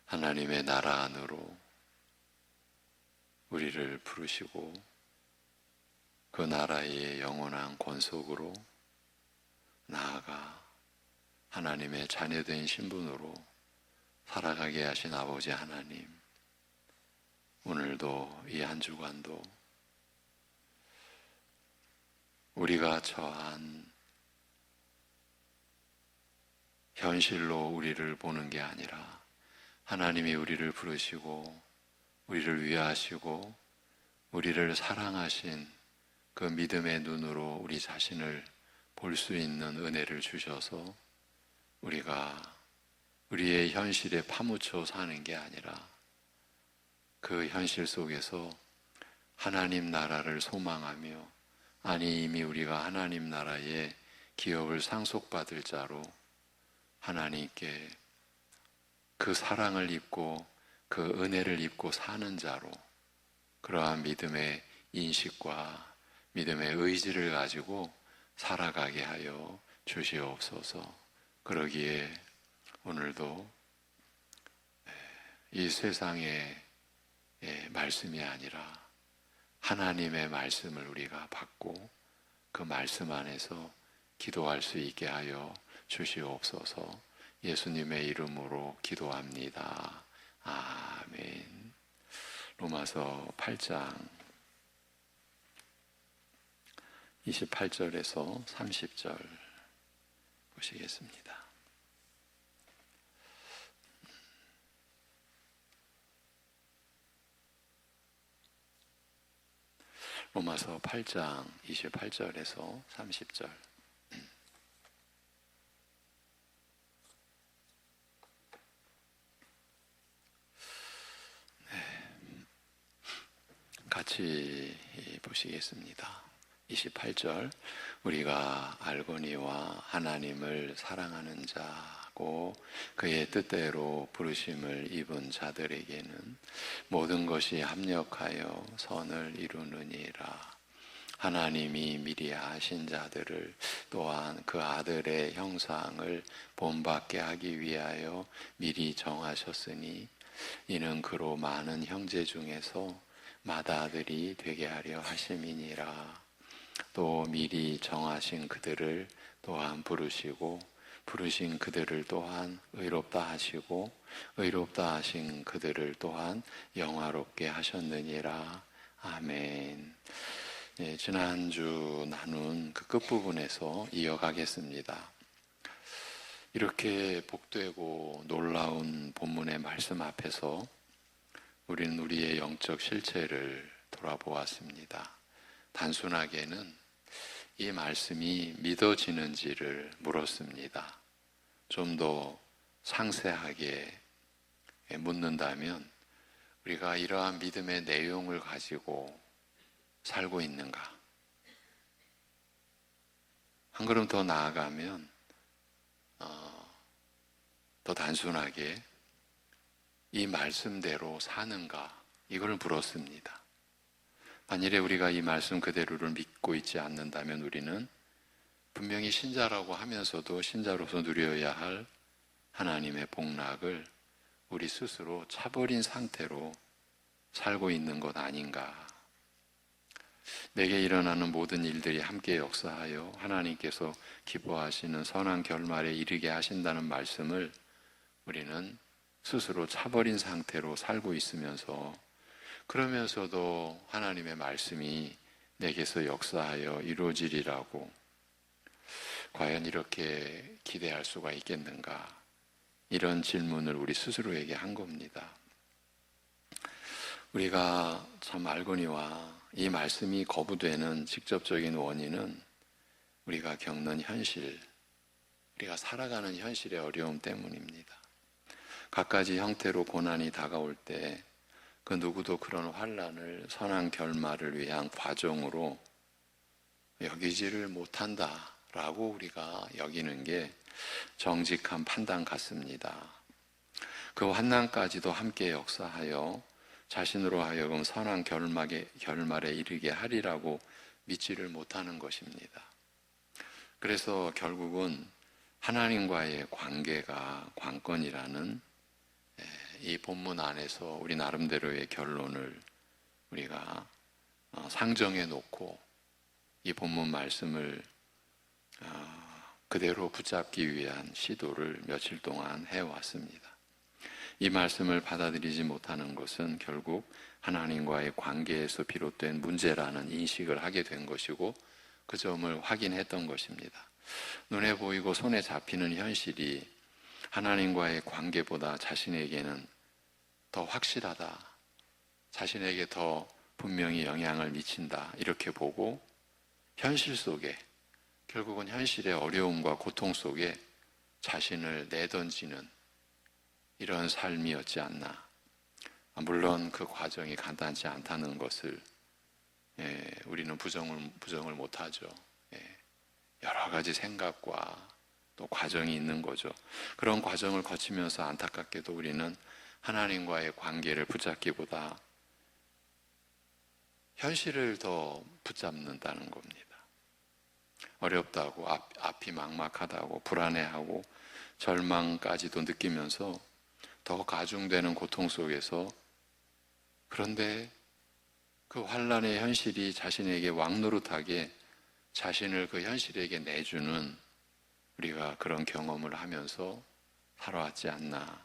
하나님의 나라 안으로 우리를 부르시고 그 나라의 영원한 권속으로 나아가 하나님의 자녀된 신분으로 살아가게 하신 아버지 하나님, 오늘도 이 한 주간도 우리가 처한 현실로 우리를 보는 게 아니라 하나님이 우리를 부르시고 우리를 위하시고 우리를 사랑하신 그 믿음의 눈으로 우리 자신을 볼 수 있는 은혜를 주셔서 우리가 우리의 현실에 파묻혀 사는 게 아니라 그 현실 속에서 하나님 나라를 소망하며, 아니 이미 우리가 하나님 나라의 기업을 상속받을 자로 하나님께 그 사랑을 입고 그 은혜를 입고 사는 자로 그러한 믿음의 인식과 믿음의 의지를 가지고 살아가게 하여 주시옵소서. 그러기에 오늘도 이 세상의 말씀이 아니라 하나님의 말씀을 우리가 받고 그 말씀 안에서 기도할 수 있게 하여 주시옵소서. 예수님의 이름으로 기도합니다. 아멘. 로마서 8장 28절에서 30절 보시겠습니다. 로마서 8장 28절에서 30절. 같이 보시겠습니다. 28절. 우리가 알거니와 하나님을 사랑하는 자고 그의 뜻대로 부르심을 입은 자들에게는 모든 것이 합력하여 선을 이루느니라. 하나님이 미리 아신 자들을 또한 그 아들의 형상을 본받게 하기 위하여 미리 정하셨으니 이는 그로 많은 형제 중에서 맏아들이 되게 하려 하심이니라. 또 미리 정하신 그들을 또한 부르시고 부르신 그들을 또한 의롭다 하시고 의롭다 하신 그들을 또한 영화롭게 하셨느니라. 아멘. 지난주 나눈 그 끝부분에서 이어가겠습니다. 이렇게 복되고 놀라운 본문의 말씀 앞에서 우리는 우리의 영적 실체를 돌아보았습니다. 단순하게는 이 말씀이 믿어지는지를 물었습니다. 좀 더 상세하게 묻는다면 우리가 이러한 믿음의 내용을 가지고 살고 있는가? 한 걸음 더 나아가면 더 단순하게 이 말씀대로 사는가? 이걸 물었습니다. 만일에 우리가 이 말씀 그대로를 믿고 있지 않는다면 우리는 분명히 신자라고 하면서도 신자로서 누려야 할 하나님의 복락을 우리 스스로 차버린 상태로 살고 있는 것 아닌가. 내게 일어나는 모든 일들이 함께 역사하여 하나님께서 기뻐하시는 선한 결말에 이르게 하신다는 말씀을 우리는 스스로 차버린 상태로 살고 있으면서, 그러면서도 하나님의 말씀이 내게서 역사하여 이루어지리라고 과연 이렇게 기대할 수가 있겠는가? 이런 질문을 우리 스스로에게 한 겁니다. 우리가 참 알거니와 이 말씀이 거부되는 직접적인 원인은 우리가 겪는 현실, 우리가 살아가는 현실의 어려움 때문입니다. 갖가지 형태로 고난이 다가올 때 그 누구도 그런 환난을 선한 결말을 위한 과정으로 여기지를 못한다라고 우리가 여기는 게 정직한 판단 같습니다. 그 환난까지도 함께 역사하여 자신으로 하여금 선한 결말에 이르게 하리라고 믿지를 못하는 것입니다. 그래서 결국은 하나님과의 관계가 관건이라는 이 본문 안에서 우리 나름대로의 결론을 우리가 상정해 놓고 이 본문 말씀을 그대로 붙잡기 위한 시도를 며칠 동안 해왔습니다. 이 말씀을 받아들이지 못하는 것은 결국 하나님과의 관계에서 비롯된 문제라는 인식을 하게 된 것이고 그 점을 확인했던 것입니다. 눈에 보이고 손에 잡히는 현실이 하나님과의 관계보다 자신에게는 더 확실하다, 자신에게 더 분명히 영향을 미친다 이렇게 보고 현실 속에 결국은 현실의 어려움과 고통 속에 자신을 내던지는 이런 삶이었지 않나. 물론 그 과정이 간단치 않다는 것을 우리는 부정을 못하죠. 여러 가지 생각과 또 과정이 있는 거죠. 그런 과정을 거치면서 안타깝게도 우리는 하나님과의 관계를 붙잡기보다 현실을 더 붙잡는다는 겁니다. 어렵다고, 앞이 막막하다고, 불안해하고 절망까지도 느끼면서 더 가중되는 고통 속에서, 그런데 그 환란의 현실이 자신에게 왕노릇하게 자신을 그 현실에게 내주는 우리가 그런 경험을 하면서 살아왔지 않나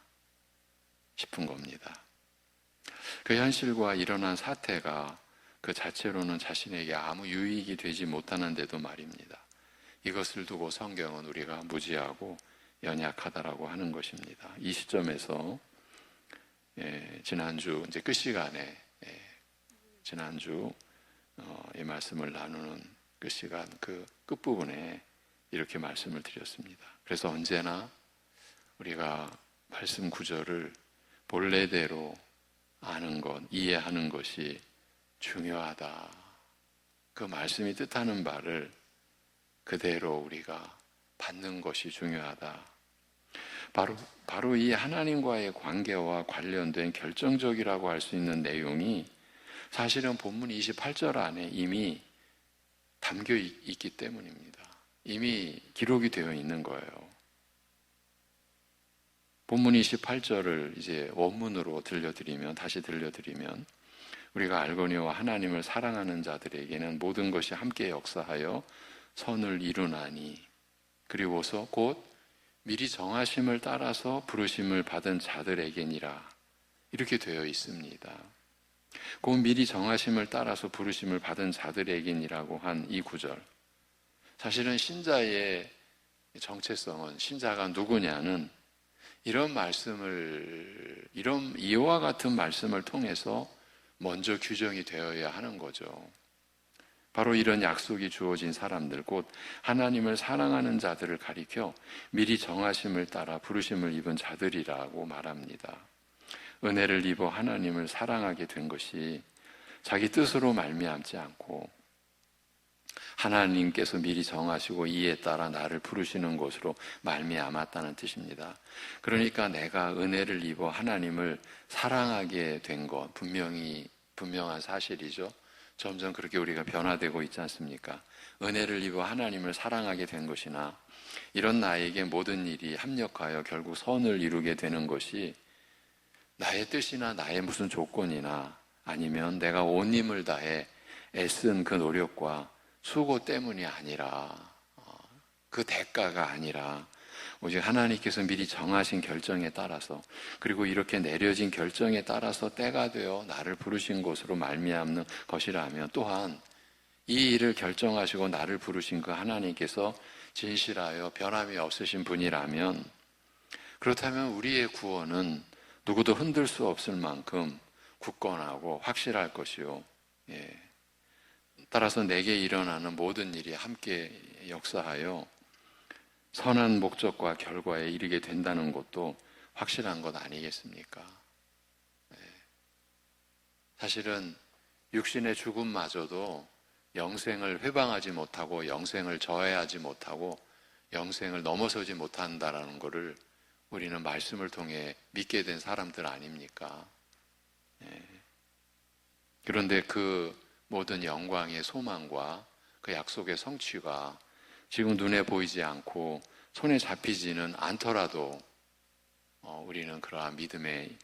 싶은 겁니다. 그 현실과 일어난 사태가 그 자체로는 자신에게 아무 유익이 되지 못하는데도 말입니다. 이것을 두고 성경은 우리가 무지하고 연약하다라고 하는 것입니다. 이 시점에서 지난주 이제 끝 시간에 지난주 이 말씀을 나누는 끝 시간 그 끝부분에 이렇게 말씀을 드렸습니다. 그래서 언제나 우리가 말씀 구절을 본래대로 아는 것, 이해하는 것이 중요하다. 그 말씀이 뜻하는 바를 그대로 우리가 받는 것이 중요하다. 바로 이 하나님과의 관계와 관련된 결정적이라고 할 수 있는 내용이 사실은 본문 28절 안에 이미 담겨 있기 때문입니다. 이미 기록이 되어 있는 거예요. 본문 28절을 이제 원문으로 다시 들려드리면 우리가 알거니와 하나님을 사랑하는 자들에게는 모든 것이 함께 역사하여 선을 이루나니 그리고서 곧 미리 정하심을 따라서 부르심을 받은 자들에게니라 이렇게 되어 있습니다. 곧 미리 정하심을 따라서 부르심을 받은 자들에게니라고 한 이 구절, 사실은 신자의 정체성은 신자가 누구냐는 이런 이와 같은 말씀을 통해서 먼저 규정이 되어야 하는 거죠. 바로 이런 약속이 주어진 사람들, 곧 하나님을 사랑하는 자들을 가리켜 미리 정하심을 따라 부르심을 입은 자들이라고 말합니다. 은혜를 입어 하나님을 사랑하게 된 것이 자기 뜻으로 말미암지 않고 하나님께서 미리 정하시고 이에 따라 나를 부르시는 것으로 말미암았다는 뜻입니다. 그러니까 내가 은혜를 입어 하나님을 사랑하게 된 것, 분명한 사실이죠. 점점 그렇게 우리가 변화되고 있지 않습니까? 은혜를 입어 하나님을 사랑하게 된 것이나 이런 나에게 모든 일이 합력하여 결국 선을 이루게 되는 것이 나의 뜻이나 나의 무슨 조건이나 아니면 내가 온 힘을 다해 애쓴 그 노력과 수고 때문이 아니라 그 대가가 아니라 오직 하나님께서 미리 정하신 결정에 따라서 그리고 이렇게 내려진 결정에 따라서 때가 되어 나를 부르신 것으로 말미암는 것이라면 또한 이 일을 결정하시고 나를 부르신 그 하나님께서 진실하여 변함이 없으신 분이라면 그렇다면 우리의 구원은 누구도 흔들 수 없을 만큼 굳건하고 확실할 것이요. 따라서 내게 일어나는 모든 일이 함께 역사하여 선한 목적과 결과에 이르게 된다는 것도 확실한 것 아니겠습니까? 사실은 육신의 죽음마저도 영생을 회방하지 못하고 영생을 저해하지 못하고 영생을 넘어서지 못한다라는 것을 우리는 말씀을 통해 믿게 된 사람들 아닙니까? 그런데 그 모든 영광의 소망과 그 약속의 성취가 지금 눈에 보이지 않고 손에 잡히지는 않더라도 우리는 그러한 믿음의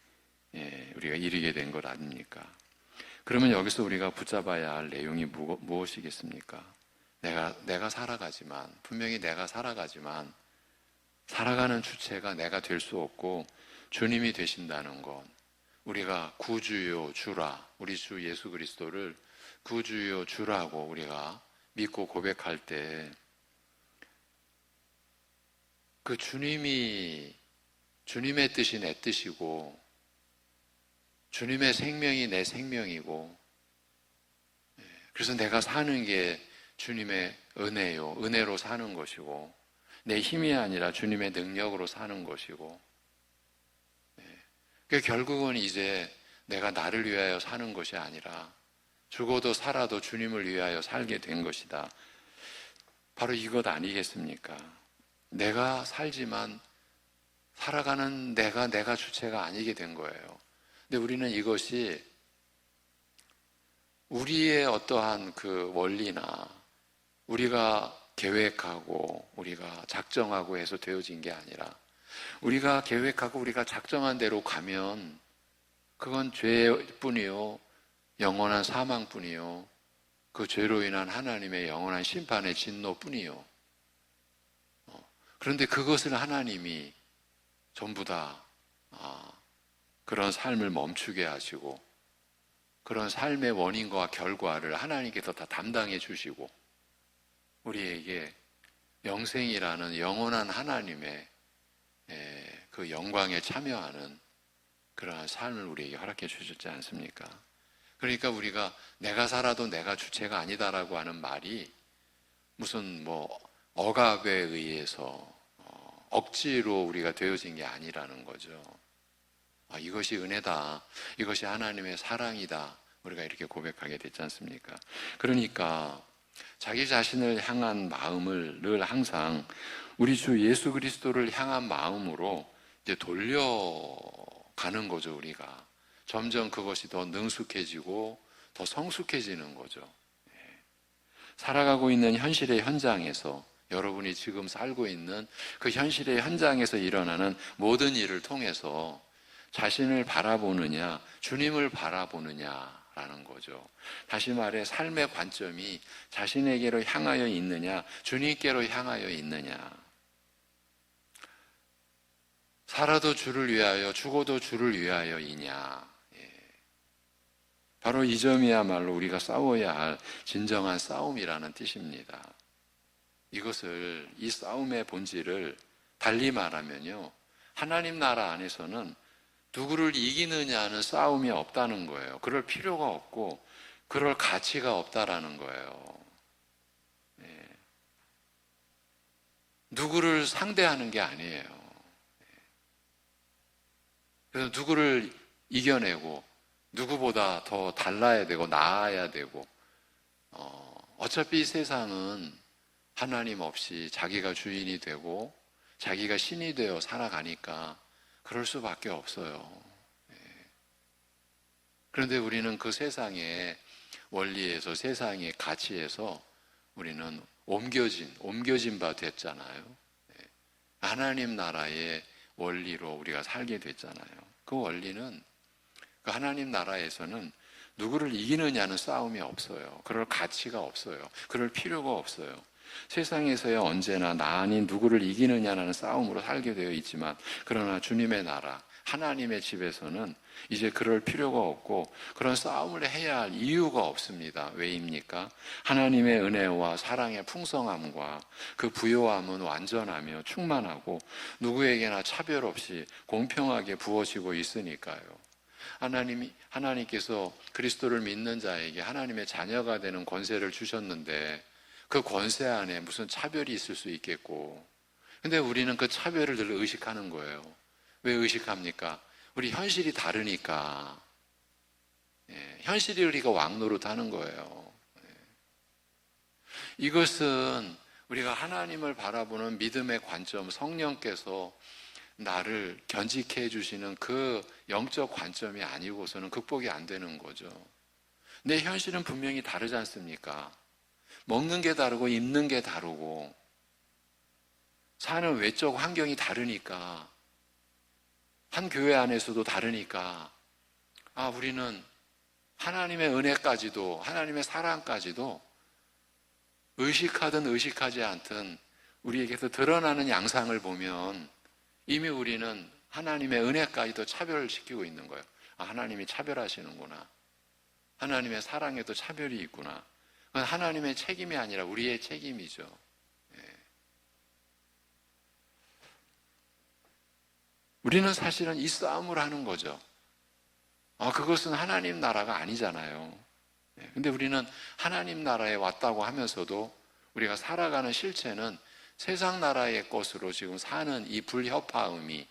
우리가 이르게 된 것 아닙니까? 그러면 여기서 우리가 붙잡아야 할 내용이 무엇이겠습니까? 내가 살아가지만, 분명히 내가 살아가지만, 살아가는 주체가 내가 될 수 없고 주님이 되신다는 것. 우리가 구주요 주라, 우리 주 예수 그리스도를 구주요 주라고 우리가 믿고 고백할 때, 그 주님의 뜻이 내 뜻이고, 주님의 생명이 내 생명이고, 그래서 내가 사는 게 주님의 은혜요, 은혜로 사는 것이고, 내 힘이 아니라 주님의 능력으로 사는 것이고, 결국은 이제 내가 나를 위하여 사는 것이 아니라 죽어도 살아도 주님을 위하여 살게 된 것이다. 바로 이것 아니겠습니까? 내가 살지만 살아가는 내가 주체가 아니게 된 거예요. 근데 우리는 이것이 우리의 어떠한 그 원리나 우리가 계획하고 우리가 작정하고 해서 되어진 게 아니라, 우리가 계획하고 우리가 작정한 대로 가면 그건 죄뿐이요, 영원한 사망뿐이요, 그 죄로 인한 하나님의 영원한 심판의 진노뿐이요. 그런데 그것을 하나님이 전부 다 그런 삶을 멈추게 하시고, 그런 삶의 원인과 결과를 하나님께서 다 담당해 주시고, 우리에게 영생이라는 영원한 하나님의 그 영광에 참여하는 그러한 삶을 우리에게 허락해 주셨지 않습니까? 그러니까 우리가 내가 살아도 내가 주체가 아니다라고 하는 말이 무슨 억압에 의해서 억지로 우리가 되어진 게 아니라는 거죠. 이것이 은혜다, 이것이 하나님의 사랑이다, 우리가 이렇게 고백하게 됐지 않습니까? 그러니까 자기 자신을 향한 마음을 늘 항상 우리 주 예수 그리스도를 향한 마음으로 이제 돌려가는 거죠. 우리가 점점 그것이 더 능숙해지고 더 성숙해지는 거죠. 살아가고 있는 현실의 현장에서, 여러분이 지금 살고 있는 그 현실의 현장에서 일어나는 모든 일을 통해서 자신을 바라보느냐, 주님을 바라보느냐라는 거죠. 다시 말해 삶의 관점이 자신에게로 향하여 있느냐, 주님께로 향하여 있느냐. 살아도 주를 위하여, 죽어도 주를 위하여이냐. 바로 이 점이야말로 우리가 싸워야 할 진정한 싸움이라는 뜻입니다. 이 싸움의 본질을 달리 말하면요, 하나님 나라 안에서는 누구를 이기느냐는 싸움이 없다는 거예요. 그럴 필요가 없고 그럴 가치가 없다라는 거예요. 누구를 상대하는 게 아니에요. 그래서 누구를 이겨내고 누구보다 더 달라야 되고 나아야 되고, 어차피 이 세상은 하나님 없이 자기가 주인이 되고 자기가 신이 되어 살아가니까 그럴 수밖에 없어요. 그런데 우리는 그 세상의 원리에서, 세상의 가치에서 우리는 옮겨진 바 됐잖아요. 하나님 나라의 원리로 우리가 살게 됐잖아요. 그 원리는, 그 하나님 나라에서는 누구를 이기느냐는 싸움이 없어요. 그럴 가치가 없어요. 그럴 필요가 없어요. 세상에서야 언제나 나 아닌 누구를 이기느냐는 싸움으로 살게 되어 있지만, 그러나 주님의 나라, 하나님의 집에서는 이제 그럴 필요가 없고 그런 싸움을 해야 할 이유가 없습니다. 왜입니까? 하나님의 은혜와 사랑의 풍성함과 그 부요함은 완전하며 충만하고 누구에게나 차별 없이 공평하게 부어지고 있으니까요. 하나님께서 그리스도를 믿는 자에게 하나님의 자녀가 되는 권세를 주셨는데, 그 권세 안에 무슨 차별이 있을 수 있겠고. 근데 우리는 그 차별을 늘 의식하는 거예요. 왜 의식합니까? 우리 현실이 다르니까. 현실이 우리가 왕노릇하는 거예요. 이것은 우리가 하나님을 바라보는 믿음의 관점, 성령께서 나를 견직해 해주시는 그 영적 관점이 아니고서는 극복이 안 되는 거죠. 내 현실은 분명히 다르지 않습니까? 먹는 게 다르고 입는 게 다르고 사는 외적 환경이 다르니까, 한 교회 안에서도 다르니까 우리는 하나님의 은혜까지도, 하나님의 사랑까지도 의식하든 의식하지 않든 우리에게서 드러나는 양상을 보면 이미 우리는 하나님의 은혜까지도 차별시키고 있는 거예요. 하나님이 차별하시는구나. 하나님의 사랑에도 차별이 있구나. 그건 하나님의 책임이 아니라 우리의 책임이죠. 우리는 사실은 이 싸움을 하는 거죠. 그것은 하나님 나라가 아니잖아요. 근데 우리는 하나님 나라에 왔다고 하면서도 우리가 살아가는 실체는 세상 나라의 것으로 지금 사는 이 불협화음이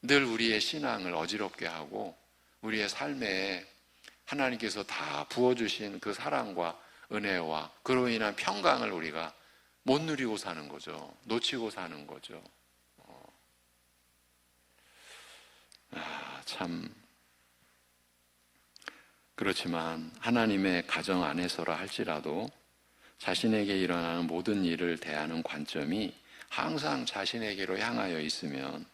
늘 우리의 신앙을 어지럽게 하고 우리의 삶에 하나님께서 다 부어주신 그 사랑과 은혜와 그로 인한 평강을 우리가 못 누리고 사는 거죠. 놓치고 사는 거죠. 참 그렇지만 하나님의 가정 안에서라 할지라도 자신에게 일어나는 모든 일을 대하는 관점이 항상 자신에게로 향하여 있으면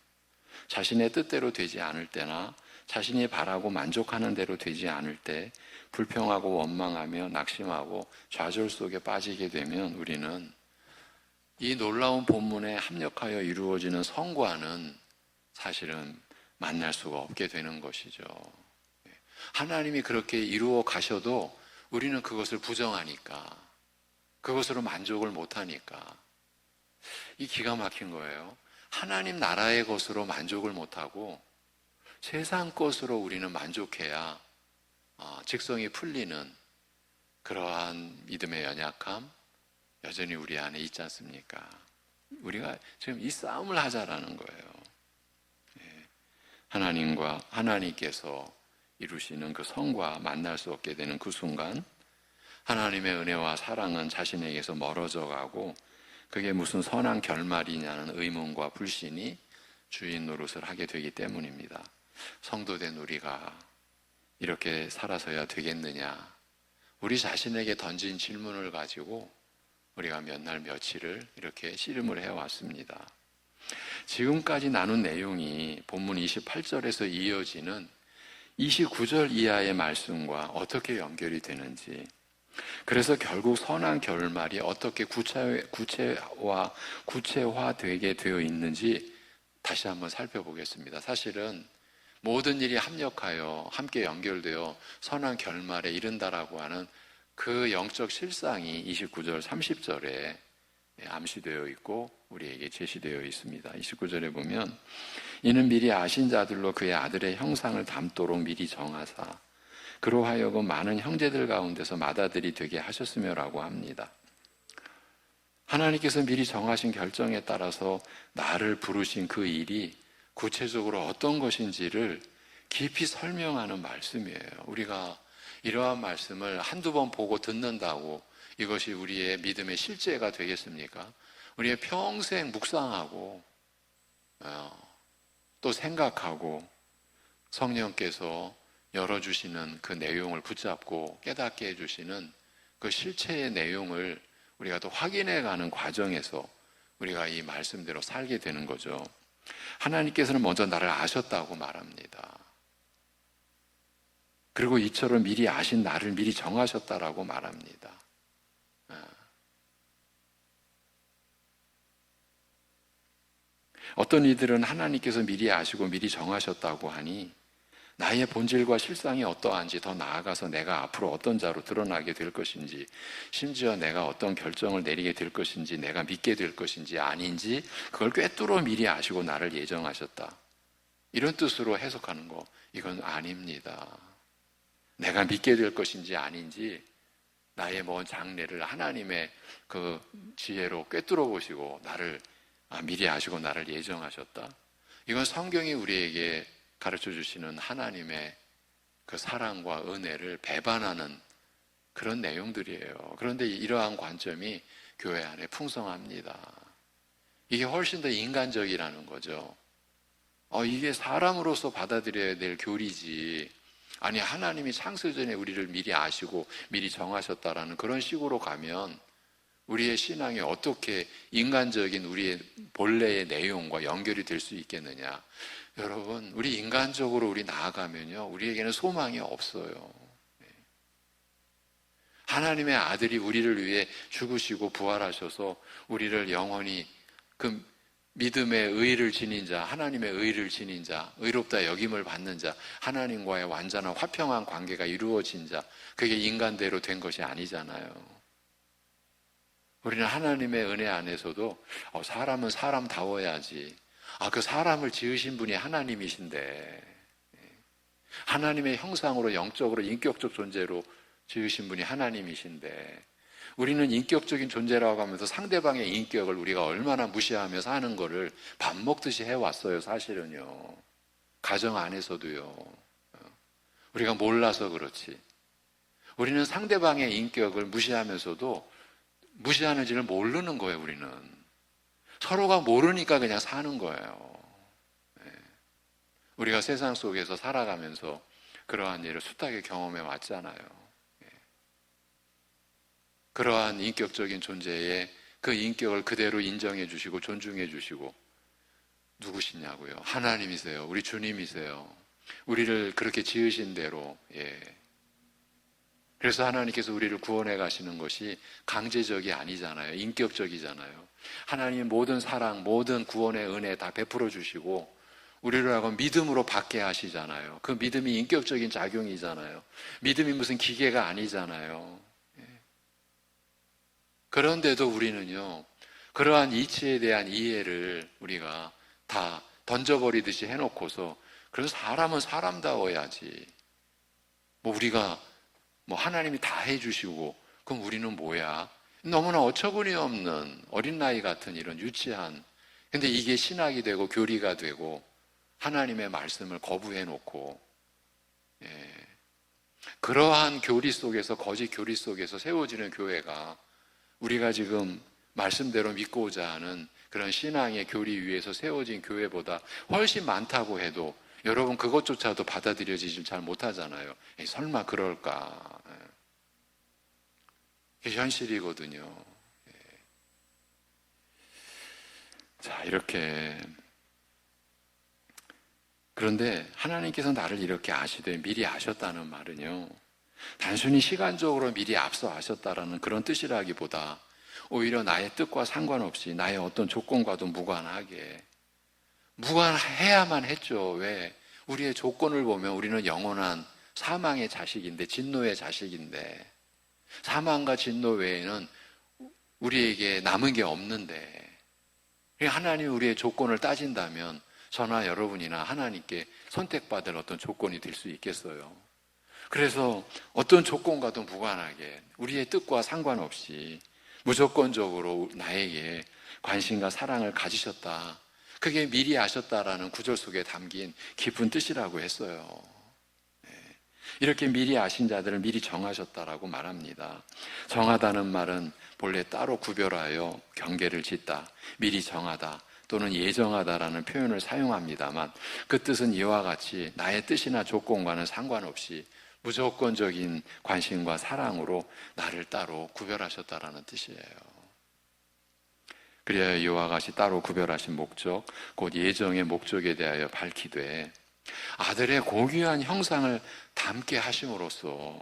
자신의 뜻대로 되지 않을 때나 자신이 바라고 만족하는 대로 되지 않을 때 불평하고 원망하며 낙심하고 좌절 속에 빠지게 되면 우리는 이 놀라운 본문에 합력하여 이루어지는 성과는 사실은 만날 수가 없게 되는 것이죠. 하나님이 그렇게 이루어 가셔도 우리는 그것을 부정하니까, 그것으로 만족을 못하니까. 이 기가 막힌 거예요. 하나님 나라의 것으로 만족을 못하고 세상 것으로 우리는 만족해야 직성이 풀리는 그러한 믿음의 연약함 여전히 우리 안에 있지 않습니까? 우리가 지금 이 싸움을 하자라는 거예요. 하나님과 하나님께서 이루시는 그 성과 만날 수 없게 되는 그 순간 하나님의 은혜와 사랑은 자신에게서 멀어져 가고 그게 무슨 선한 결말이냐는 의문과 불신이 주인 노릇을 하게 되기 때문입니다. 성도된 우리가 이렇게 살아서야 되겠느냐? 우리 자신에게 던진 질문을 가지고 우리가 몇 날 며칠을 이렇게 씨름을 해왔습니다. 지금까지 나눈 내용이 본문 28절에서 이어지는 29절 이하의 말씀과 어떻게 연결이 되는지, 그래서 결국 선한 결말이 어떻게 구체화되게 되어 있는지 다시 한번 살펴보겠습니다. 사실은 모든 일이 합력하여 함께 연결되어 선한 결말에 이른다라고 하는 그 영적 실상이 29절, 30절에 암시되어 있고 우리에게 제시되어 있습니다. 29절에 보면 이는 미리 아신 자들로 그의 아들의 형상을 닮도록 미리 정하사 그로 하여금 많은 형제들 가운데서 맏아들이 되게 하셨으며라고 합니다. 하나님께서 미리 정하신 결정에 따라서 나를 부르신 그 일이 구체적으로 어떤 것인지를 깊이 설명하는 말씀이에요. 우리가 이러한 말씀을 한두 번 보고 듣는다고 이것이 우리의 믿음의 실제가 되겠습니까? 우리의 평생 묵상하고 또 생각하고 성령께서 열어주시는 그 내용을 붙잡고 깨닫게 해주시는 그 실체의 내용을 우리가 또 확인해가는 과정에서 우리가 이 말씀대로 살게 되는 거죠. 하나님께서는 먼저 나를 아셨다고 말합니다. 그리고 이처럼 미리 아신 나를 미리 정하셨다라고 말합니다. 어떤 이들은 하나님께서 미리 아시고 미리 정하셨다고 하니 나의 본질과 실상이 어떠한지, 더 나아가서 내가 앞으로 어떤 자로 드러나게 될 것인지, 심지어 내가 어떤 결정을 내리게 될 것인지, 내가 믿게 될 것인지 아닌지 그걸 꿰뚫어 미리 아시고 나를 예정하셨다, 이런 뜻으로 해석하는 거, 이건 아닙니다. 내가 믿게 될 것인지 아닌지 나의 먼 장래를 하나님의 그 지혜로 꿰뚫어 보시고 나를 미리 아시고 나를 예정하셨다. 이건 성경이 우리에게 가르쳐 주시는 하나님의 그 사랑과 은혜를 배반하는 그런 내용들이에요. 그런데 이러한 관점이 교회 안에 풍성합니다. 이게 훨씬 더 인간적이라는 거죠. 이게 사람으로서 받아들여야 될 교리지, 아니 하나님이 창세 전에 우리를 미리 아시고 미리 정하셨다라는 그런 식으로 가면 우리의 신앙이 어떻게 인간적인 우리의 본래의 내용과 연결이 될 수 있겠느냐? 여러분, 우리 인간적으로 우리 나아가면요, 우리에게는 소망이 없어요. 하나님의 아들이 우리를 위해 죽으시고 부활하셔서 우리를 영원히 그 믿음의 의를 지닌 자, 하나님의 의를 지닌 자, 의롭다 여김을 받는 자, 하나님과의 완전한 화평한 관계가 이루어진 자, 그게 인간대로 된 것이 아니잖아요. 우리는 하나님의 은혜 안에서도 사람은 사람다워야지. 그 사람을 지으신 분이 하나님이신데, 하나님의 형상으로 영적으로 인격적 존재로 지으신 분이 하나님이신데, 우리는 인격적인 존재라고 하면서 상대방의 인격을 우리가 얼마나 무시하며 사는 거를 밥 먹듯이 해왔어요, 사실은요. 가정 안에서도요. 우리가 몰라서 그렇지. 우리는 상대방의 인격을 무시하면서도 무시하는지를 모르는 거예요, 우리는. 서로가 모르니까 그냥 사는 거예요. 우리가 세상 속에서 살아가면서 그러한 일을 숱하게 경험해 왔잖아요. 그러한 인격적인 존재의 그 인격을 그대로 인정해 주시고 존중해 주시고, 누구시냐고요? 하나님이세요. 우리 주님이세요. 우리를 그렇게 지으신 대로. 그래서 하나님께서 우리를 구원해 가시는 것이 강제적이 아니잖아요. 인격적이잖아요. 하나님 모든 사랑, 모든 구원의 은혜 다 베풀어 주시고 우리를 하고 믿음으로 받게 하시잖아요. 그 믿음이 인격적인 작용이잖아요. 믿음이 무슨 기계가 아니잖아요. 그런데도 우리는요, 그러한 이치에 대한 이해를 우리가 다 던져버리듯이 해놓고서, 그래서 사람은 사람다워야지. 우리가 하나님이 다 해주시고, 그럼 우리는 뭐야? 너무나 어처구니 없는 어린아이 같은 이런 유치한, 근데 이게 신학이 되고 교리가 되고 하나님의 말씀을 거부해놓고, 그러한 교리 속에서, 거짓 교리 속에서 세워지는 교회가 우리가 지금 말씀대로 믿고자 하는 그런 신앙의 교리 위에서 세워진 교회보다 훨씬 많다고 해도 여러분 그것조차도 받아들여지지 잘 못하잖아요. 설마 그럴까? 그게 현실이거든요. 자, 이렇게. 그런데 하나님께서 나를 이렇게 아시되 미리 아셨다는 말은요, 단순히 시간적으로 미리 앞서 아셨다라는 그런 뜻이라기보다 오히려 나의 뜻과 상관없이 나의 어떤 조건과도 무관해야만 했죠. 왜? 우리의 조건을 보면 우리는 영원한 사망의 자식인데, 진노의 자식인데, 사망과 진노 외에는 우리에게 남은 게 없는데, 하나님이 우리의 조건을 따진다면 저나 여러분이나 하나님께 선택받을 어떤 조건이 될 수 있겠어요. 그래서 어떤 조건과도 무관하게 우리의 뜻과 상관없이 무조건적으로 나에게 관심과 사랑을 가지셨다. 그게 미리 아셨다라는 구절 속에 담긴 깊은 뜻이라고 했어요. 이렇게 미리 아신 자들을 미리 정하셨다라고 말합니다. 정하다는 말은 본래 따로 구별하여 경계를 짓다, 미리 정하다 또는 예정하다라는 표현을 사용합니다만, 그 뜻은 이와 같이 나의 뜻이나 조건과는 상관없이 무조건적인 관심과 사랑으로 나를 따로 구별하셨다라는 뜻이에요. 그래야 이와 같이 따로 구별하신 목적, 곧 예정의 목적에 대하여 밝히되 아들의 고귀한 형상을 담게 하심으로써,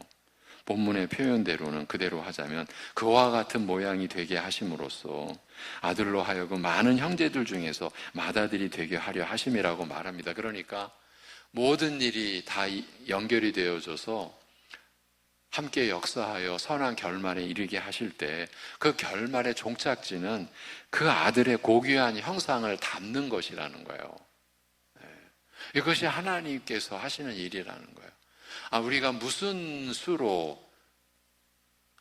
본문의 표현대로는 그대로 하자면 그와 같은 모양이 되게 하심으로써 아들로 하여금 많은 형제들 중에서 맏아들이 되게 하려 하심이라고 말합니다. 그러니까 모든 일이 다 연결이 되어져서 함께 역사하여 선한 결말에 이르게 하실 때 그 결말의 종착지는 그 아들의 고귀한 형상을 담는 것이라는 거예요. 이것이 하나님께서 하시는 일이라는 거예요. 우리가 무슨 수로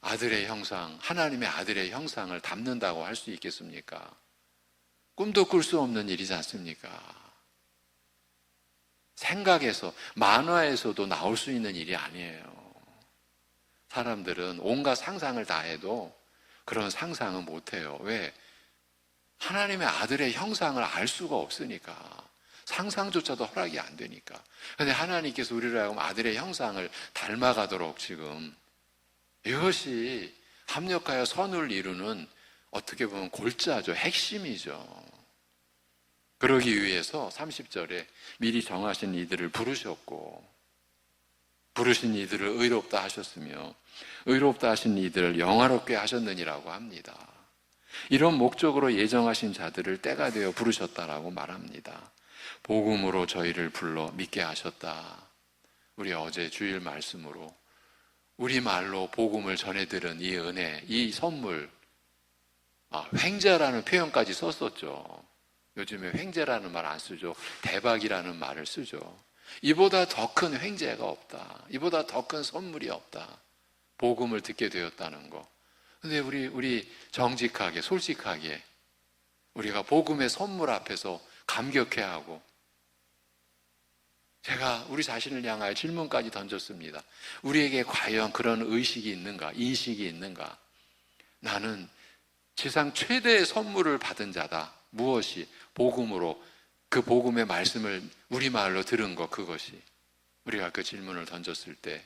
아들의 형상, 하나님의 아들의 형상을 담는다고 할 수 있겠습니까? 꿈도 꿀 수 없는 일이지 않습니까? 생각에서, 만화에서도 나올 수 있는 일이 아니에요. 사람들은 온갖 상상을 다 해도 그런 상상은 못해요. 왜? 하나님의 아들의 형상을 알 수가 없으니까. 상상조차도 허락이 안 되니까. 그런데 하나님께서 우리를 하여금 아들의 형상을 닮아가도록 지금, 이것이 합력하여 선을 이루는 어떻게 보면 골자죠. 핵심이죠. 그러기 위해서 30절에 미리 정하신 이들을 부르셨고, 부르신 이들을 의롭다 하셨으며 의롭다 하신 이들을 영화롭게 하셨느니라고 합니다. 이런 목적으로 예정하신 자들을 때가 되어 부르셨다라고 말합니다. 복음으로 저희를 불러 믿게 하셨다. 우리 어제 주일 말씀으로 우리말로 복음을 전해들은 이 은혜, 이 선물, 횡재라는 표현까지 썼었죠. 요즘에 횡재라는 말 안 쓰죠. 대박이라는 말을 쓰죠. 이보다 더 큰 횡재가 없다. 이보다 더 큰 선물이 없다. 복음을 듣게 되었다는 거. 근데 우리 정직하게, 솔직하게 우리가 복음의 선물 앞에서 감격해하고, 제가 우리 자신을 향하여 질문까지 던졌습니다. 우리에게 과연 그런 의식이 있는가, 인식이 있는가? 나는 세상 최대의 선물을 받은 자다. 무엇이? 복음으로, 그 복음의 말씀을 우리말로 들은 것, 그것이. 우리가 그 질문을 던졌을 때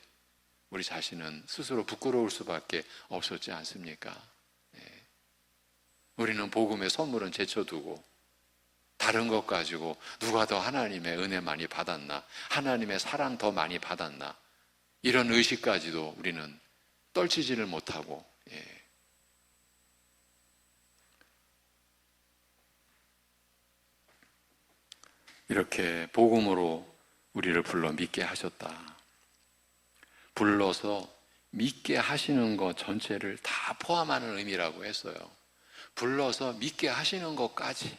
우리 자신은 스스로 부끄러울 수밖에 없었지 않습니까? 우리는 복음의 선물은 제쳐두고 다른 것 가지고 누가 더 하나님의 은혜 많이 받았나, 하나님의 사랑 더 많이 받았나, 이런 의식까지도 우리는 떨치지를 못하고, 이렇게 복음으로 우리를 불러 믿게 하셨다. 불러서 믿게 하시는 것 전체를 다 포함하는 의미라고 했어요. 불러서 믿게 하시는 것까지.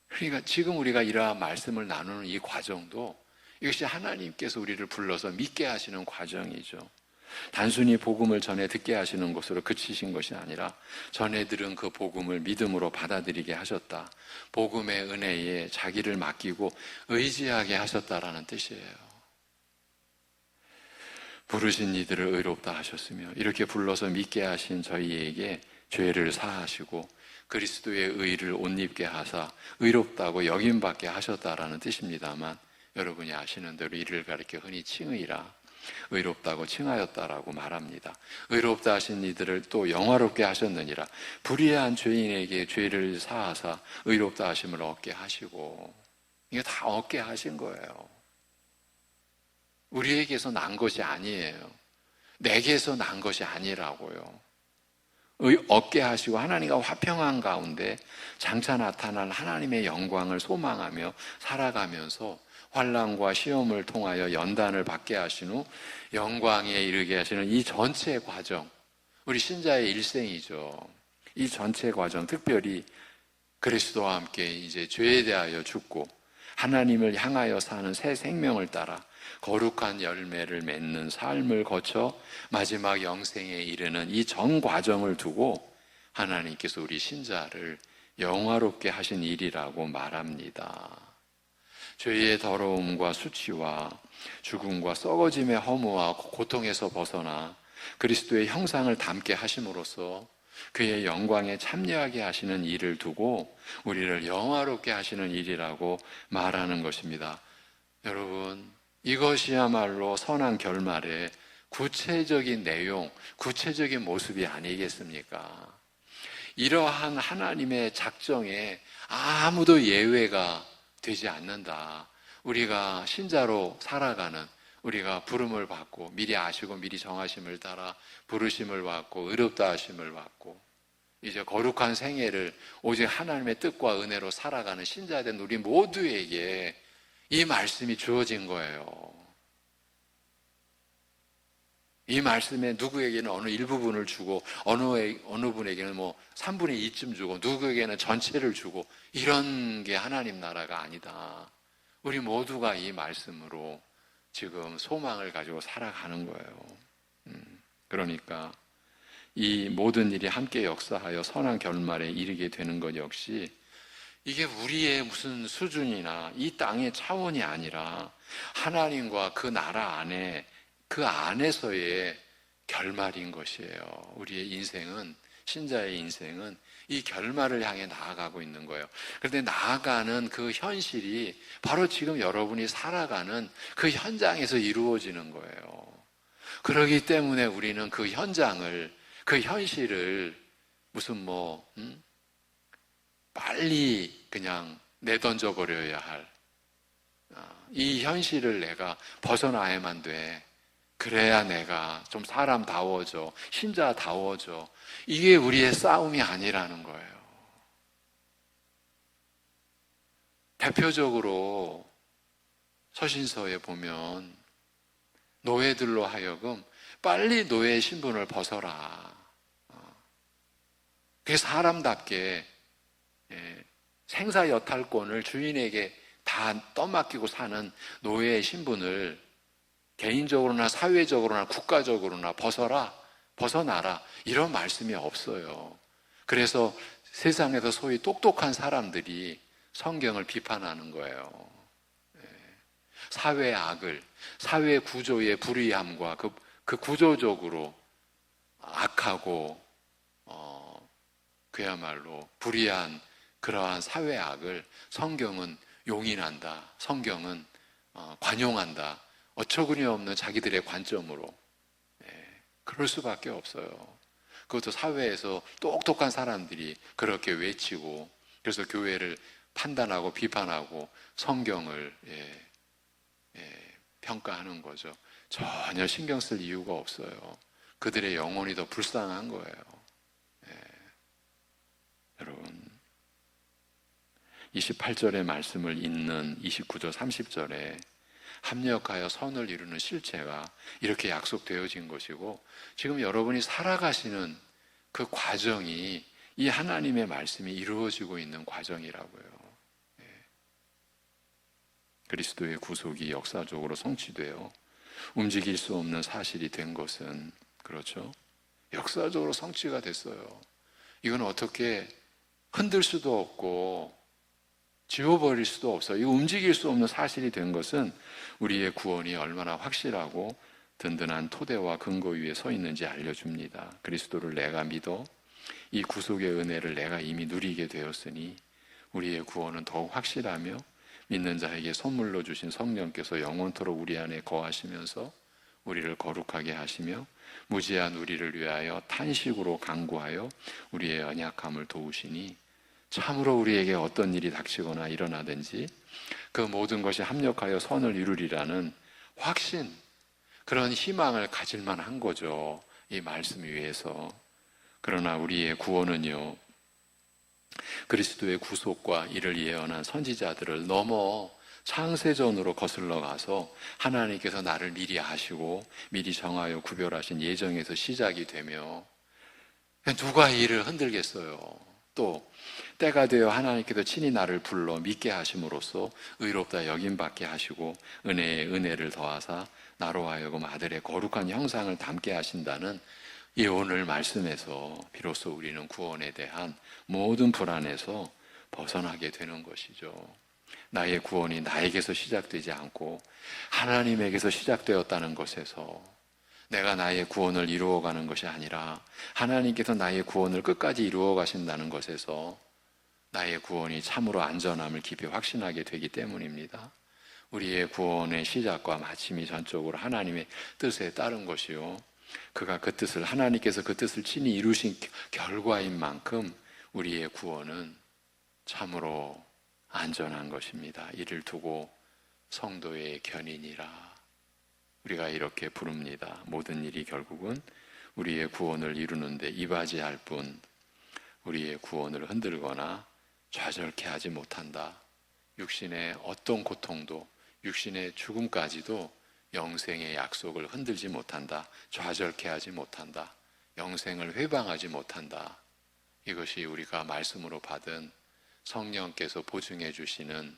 그러니까 지금 우리가 이러한 말씀을 나누는 이 과정도 이것이 하나님께서 우리를 불러서 믿게 하시는 과정이죠. 단순히 복음을 전해 듣게 하시는 것으로 그치신 것이 아니라 전해 들은 그 복음을 믿음으로 받아들이게 하셨다. 복음의 은혜에 자기를 맡기고 의지하게 하셨다라는 뜻이에요. 부르신 이들을 의롭다 하셨으며, 이렇게 불러서 믿게 하신 저희에게 죄를 사하시고 그리스도의 의를 옷 입게 하사 의롭다고 여김받게 하셨다라는 뜻입니다만, 여러분이 아시는 대로 이를 가리켜 흔히 칭의라, 의롭다고 칭하였다라고 말합니다. 의롭다 하신 이들을 또 영화롭게 하셨느니라, 불의한 죄인에게 죄를 사하사 의롭다 하심을 얻게 하시고, 이게 다 얻게 하신 거예요. 우리에게서 난 것이 아니에요. 내게서 난 것이 아니라고요. 얻게 하시고 하나님과 화평한 가운데 장차 나타날 하나님의 영광을 소망하며 살아가면서 환난과 시험을 통하여 연단을 받게 하신 후 영광에 이르게 하시는 이 전체 과정, 우리 신자의 일생이죠. 이 전체 과정, 특별히 그리스도와 함께 이제 죄에 대하여 죽고 하나님을 향하여 사는 새 생명을 따라 거룩한 열매를 맺는 삶을 거쳐 마지막 영생에 이르는 이 전 과정을 두고 하나님께서 우리 신자를 영화롭게 하신 일이라고 말합니다. 죄의 더러움과 수치와 죽음과 썩어짐의 허무와 고통에서 벗어나 그리스도의 형상을 담게 하심으로써 그의 영광에 참여하게 하시는 일을 두고 우리를 영화롭게 하시는 일이라고 말하는 것입니다. 여러분, 이것이야말로 선한 결말의 구체적인 내용, 구체적인 모습이 아니겠습니까? 이러한 하나님의 작정에 아무도 예외가 되지 않는다. 우리가 신자로 살아가는, 우리가 부름을 받고 미리 아시고 미리 정하심을 따라 부르심을 받고 의롭다 하심을 받고 이제 거룩한 생애를 오직 하나님의 뜻과 은혜로 살아가는 신자된 우리 모두에게 이 말씀이 주어진 거예요. 이 말씀에 누구에게는 어느 일부분을 주고 어느 분에게는 3분의 2쯤 주고 누구에게는 전체를 주고, 이런 게 하나님 나라가 아니다. 우리 모두가 이 말씀으로 지금 소망을 가지고 살아가는 거예요. 그러니까 이 모든 일이 함께 역사하여 선한 결말에 이르게 되는 것 역시 이게 우리의 무슨 수준이나 이 땅의 차원이 아니라 하나님과 그 나라 안에, 그 안에서의 결말인 것이에요. 우리의 인생은, 신자의 인생은 이 결말을 향해 나아가고 있는 거예요. 그런데 나아가는 그 현실이 바로 지금 여러분이 살아가는 그 현장에서 이루어지는 거예요. 그렇기 때문에 우리는 그 현장을, 그 현실을 무슨 빨리 그냥 내던져 버려야 할 이 현실을 내가 벗어나야만 돼. 그래야 내가 좀 사람다워져, 신자다워져. 이게 우리의 싸움이 아니라는 거예요. 대표적으로 서신서에 보면 노예들로 하여금 빨리 노예 신분을 벗어라. 그게 사람답게 생사여탈권을 주인에게 다 떠맡기고 사는 노예의 신분을 개인적으로나 사회적으로나 국가적으로나 벗어나라. 이런 말씀이 없어요. 그래서 세상에서 소위 똑똑한 사람들이 성경을 비판하는 거예요. 사회의 악을, 사회 구조의 불의함과 그 구조적으로 악하고 그야말로 불의한 그러한 사회 악을 성경은 용인한다. 성경은 관용한다. 어처구니 없는 자기들의 관점으로. 그럴 수밖에 없어요. 그것도 사회에서 똑똑한 사람들이 그렇게 외치고, 그래서 교회를 판단하고 비판하고 성경을 평가하는 거죠. 전혀 신경 쓸 이유가 없어요. 그들의 영혼이 더 불쌍한 거예요. 여러분, 28절의 말씀을 잇는 29절 30절에 합력하여 선을 이루는 실체가 이렇게 약속되어진 것이고, 지금 여러분이 살아가시는 그 과정이 이 하나님의 말씀이 이루어지고 있는 과정이라고요. 그리스도의 구속이 역사적으로 성취되어 움직일 수 없는 사실이 된 것은, 그렇죠? 역사적으로 성취가 됐어요. 이건 어떻게 흔들 수도 없고 지워버릴 수도 없어요. 이거 움직일 수 없는 사실이 된 것은 우리의 구원이 얼마나 확실하고 든든한 토대와 근거 위에 서 있는지 알려줍니다. 그리스도를 내가 믿어 이 구속의 은혜를 내가 이미 누리게 되었으니 우리의 구원은 더욱 확실하며 믿는 자에게 선물로 주신 성령께서 영원토록 우리 안에 거하시면서 우리를 거룩하게 하시며 무지한 우리를 위하여 탄식으로 간구하여 우리의 연약함을 도우시니 참으로 우리에게 어떤 일이 닥치거나 일어나든지 그 모든 것이 합력하여 선을 이루리라는 확신, 그런 희망을 가질만 한 거죠. 이 말씀 위에서. 그러나 우리의 구원은요, 그리스도의 구속과 이를 예언한 선지자들을 넘어 창세전으로 거슬러 가서 하나님께서 나를 미리 아시고 미리 정하여 구별하신 예정에서 시작이 되며, 누가 이를 흔들겠어요. 또 때가 되어 하나님께서 친히 나를 불러 믿게 하심으로써 의롭다 여김받게 하시고 은혜에 은혜를 더하사 나로 하여금 아들의 거룩한 형상을 담게 하신다는 이 오늘 말씀에서 비로소 우리는 구원에 대한 모든 불안에서 벗어나게 되는 것이죠. 나의 구원이 나에게서 시작되지 않고 하나님에게서 시작되었다는 것에서, 내가 나의 구원을 이루어가는 것이 아니라 하나님께서 나의 구원을 끝까지 이루어 가신다는 것에서 나의 구원이 참으로 안전함을 깊이 확신하게 되기 때문입니다. 우리의 구원의 시작과 마침이 전적으로 하나님의 뜻에 따른 것이요, 그가 그 뜻을, 하나님께서 그 뜻을 친히 이루신 결과인 만큼 우리의 구원은 참으로 안전한 것입니다. 이를 두고 성도의 견인이라 우리가 이렇게 부릅니다. 모든 일이 결국은 우리의 구원을 이루는데 이바지할 뿐 우리의 구원을 흔들거나 좌절케 하지 못한다. 육신의 어떤 고통도, 육신의 죽음까지도 영생의 약속을 흔들지 못한다. 좌절케 하지 못한다. 영생을 회방하지 못한다. 이것이 우리가 말씀으로 받은 성령께서 보증해 주시는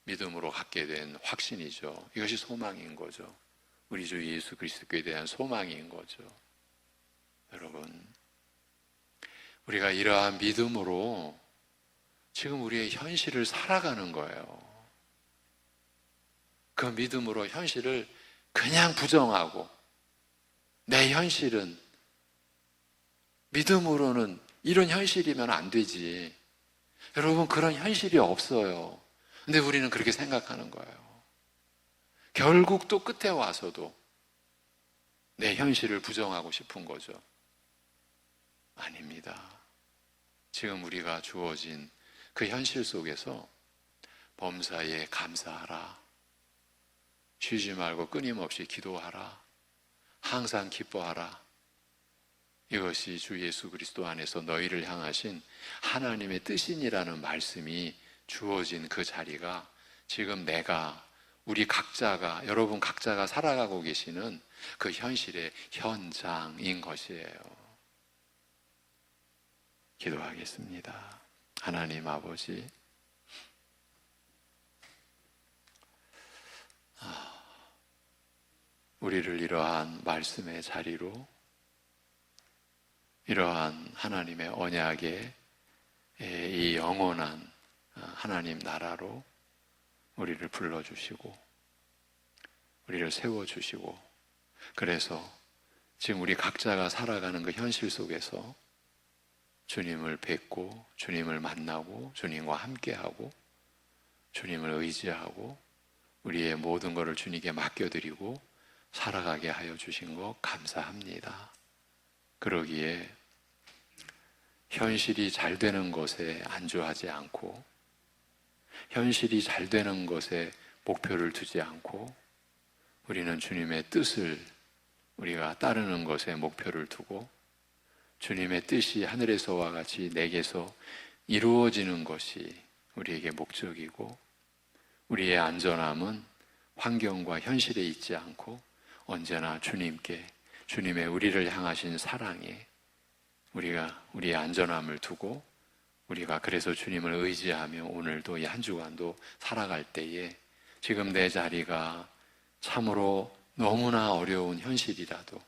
믿음으로 갖게 된 확신이죠. 이것이 소망인 거죠. 우리 주 예수 그리스도께 대한 소망인 거죠. 여러분, 우리가 이러한 믿음으로 지금 우리의 현실을 살아가는 거예요. 그 믿음으로 현실을 그냥 부정하고, 내 현실은 믿음으로는 이런 현실이면 안 되지. 여러분, 그런 현실이 없어요. 근데 우리는 그렇게 생각하는 거예요. 결국 또 끝에 와서도 내 현실을 부정하고 싶은 거죠. 아닙니다. 지금 우리가 주어진 그 현실 속에서 범사에 감사하라. 쉬지 말고 끊임없이 기도하라. 항상 기뻐하라. 이것이 주 예수 그리스도 안에서 너희를 향하신 하나님의 뜻이니라는 말씀이 주어진 그 자리가 지금 내가, 우리 각자가, 여러분 각자가 살아가고 계시는 그 현실의 현장인 것이에요. 기도하겠습니다. 하나님 아버지, 우리를 이러한 말씀의 자리로, 이러한 하나님의 언약의 이 영원한 하나님 나라로 우리를 불러주시고 우리를 세워주시고, 그래서 지금 우리 각자가 살아가는 그 현실 속에서 주님을 뵙고 주님을 만나고 주님과 함께하고 주님을 의지하고 우리의 모든 것을 주님께 맡겨드리고 살아가게 하여 주신 것 감사합니다. 그러기에 현실이 잘 되는 것에 안주하지 않고, 현실이 잘 되는 것에 목표를 두지 않고, 우리는 주님의 뜻을 우리가 따르는 것에 목표를 두고 주님의 뜻이 하늘에서와 같이 내게서 이루어지는 것이 우리에게 목적이고, 우리의 안전함은 환경과 현실에 있지 않고 언제나 주님께, 주님의 우리를 향하신 사랑에 우리가 우리의 안전함을 두고, 우리가 그래서 주님을 의지하며 오늘도 이 한 주간도 살아갈 때에 지금 내 자리가 참으로 너무나 어려운 현실이라도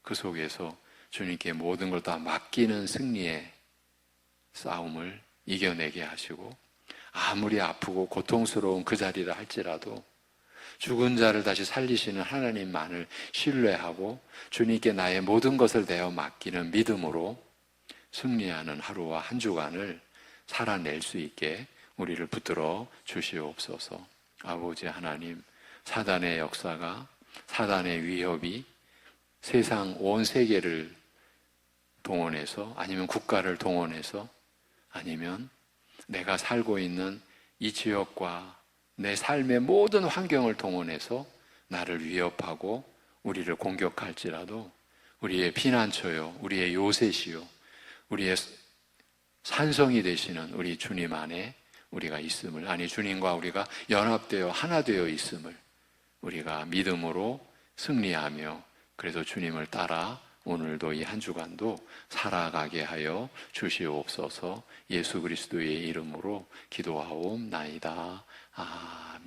그 속에서 주님께 모든 걸 다 맡기는 승리의 싸움을 이겨내게 하시고, 아무리 아프고 고통스러운 그 자리라 할지라도 죽은 자를 다시 살리시는 하나님만을 신뢰하고 주님께 나의 모든 것을 내어 맡기는 믿음으로 승리하는 하루와 한 주간을 살아낼 수 있게 우리를 붙들어 주시옵소서. 아버지 하나님, 사단의 역사가, 사단의 위협이 세상 온 세계를 동원해서, 아니면 국가를 동원해서, 아니면 내가 살고 있는 이 지역과 내 삶의 모든 환경을 동원해서 나를 위협하고 우리를 공격할지라도 우리의 피난처요, 우리의 요새시요, 우리의 산성이 되시는 우리 주님 안에 우리가 있음을, 아니 주님과 우리가 연합되어 하나 되어 있음을 우리가 믿음으로 승리하며, 그래서 주님을 따라 오늘도 이 한 주간도 살아가게 하여 주시옵소서. 예수 그리스도의 이름으로 기도하옵나이다. 아멘.